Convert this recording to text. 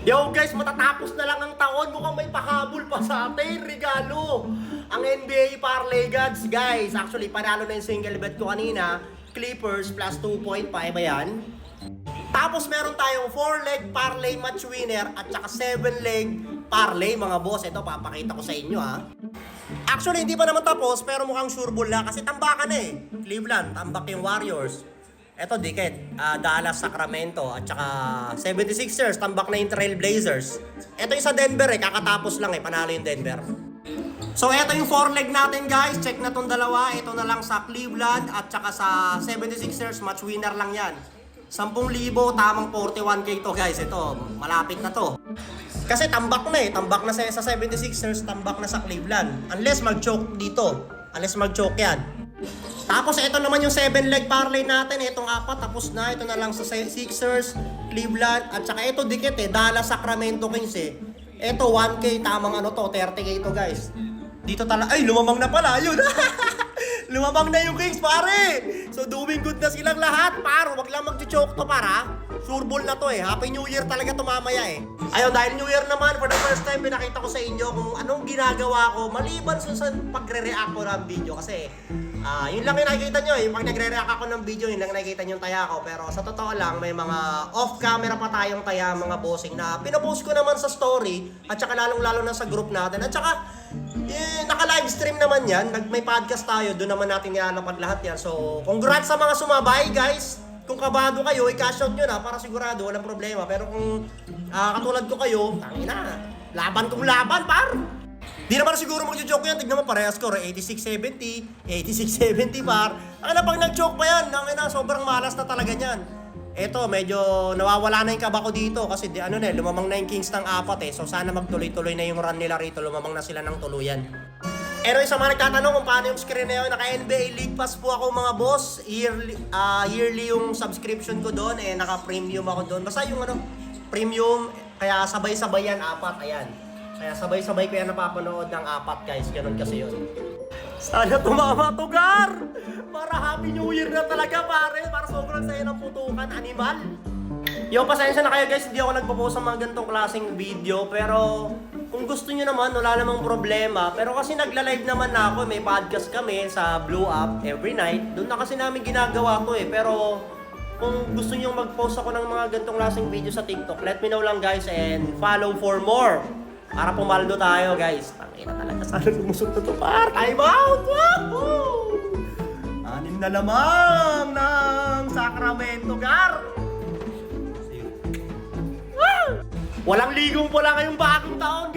Yo guys, matatapos na lang ang taon. Mukhang may pahabol pa sa atin. Regalo. Ang NBA Parlay Gods, guys. Actually, panalo na yung single bet ko kanina. Clippers plus 2.5 ayan. Tapos meron tayong 4-leg parlay match winner at saka 7-leg parlay mga boss. Ito, papakita ko sa inyo ha. Actually, hindi pa naman tapos pero mukhang sure ball na kasi tambakan na eh. Cleveland, tambak yung Warriors. Eto, dikit. Dallas, Sacramento, at saka 76ers, tambak na yung Trail Blazers. Eto yung sa Denver eh, kakatapos lang eh, panalo yung Denver. So, eto yung 4-leg natin guys. Check na tong dalawa. Ito na lang sa Cleveland at saka sa 76ers, match winner lang yan. 10,000, tamang 41k to guys. Ito, malapit na to. Kasi tambak na eh. Tambak na sa 76ers, tambak na sa Cleveland. Unless mag-choke dito. Unless mag-choke yan. Tapos ito naman yung 7-leg parlay natin. Itong 4 tapos na. Ito na lang sa Sixers, Cleveland, at saka ito dikit eh. Dallas, Sacramento Kings eh. Ito 1K, tamang ano to, 30K to guys. Dito talaga, ay lumamang na pala, yun. Lumamang na yung Kings pare. So doing good na silang lahat paro. Wag lang mag-choke to para. Sure ball na to eh. Happy New Year talaga to mamaya eh. Ayun, dahil New Year naman, for the first time, pinakita ko sa inyo kung anong ginagawa ko maliban sa pagre-react ko ng video. Kasi, yun lang yung nakikita nyo eh. Pag nagre-react ako ng video, yun lang nakikita nyo yung taya ko. Pero sa totoo lang, may mga off-camera pa tayong taya, mga bossing na pinopost ko naman sa story. At saka lalong-lalo na sa group natin. At saka, naka-livestream naman yan. May podcast tayo, doon naman natin nilalapad lahat yan. So, congrats sa mga sumabay guys. Kung kabado kayo, i-cash out nyo na para sigurado, walang problema. Pero kung katulad ko kayo, tangina, laban kong laban, par! Di naman siguro mag-joke yan, tignan mo parehas ko, 86-70, 86-70 par. Ang na pag nag-joke pa yan, sobrang malas na talaga yan. Eto, medyo nawawala na yung kaba ko dito kasi lumamang na yung Kings ng 4 eh. So sana magtuloy-tuloy na yung run nila rito, lumamang na sila ng tuluyan. Pero sa mga nagtatanong kung paano yung screen na yun, naka-NBA League Pass po ako mga boss. Yearly yung subscription ko doon, naka-premium ako doon. Basta yung premium, kaya sabay-sabay yan, 4, ayan. Kaya sabay-sabay ko yan napapanood ng 4 guys, ganun kasi yun. Sana tumama to, Gar! Para Happy New Year na talaga pare, para sobrang saya ng putukan, animal. Yo, pasensya na kayo guys, hindi ako nagpo-post ng mga ganitong klaseng video, pero kung gusto nyo naman, wala namang problema. Pero kasi nagla-live naman na ako, may podcast kami sa Blue Up every night. Doon na kasi namin ginagawa ko eh. Pero kung gusto nyo mag-post ako ng mga ganitong klaseng video sa TikTok, let me know lang guys and follow for more. Para pumaldo tayo guys. Tangina talaga, sana lumusot na to par. Time out! Woohoo! 6 na lamang ng Sacramento, Gar! Walang ligong pula ngayong bagong taon,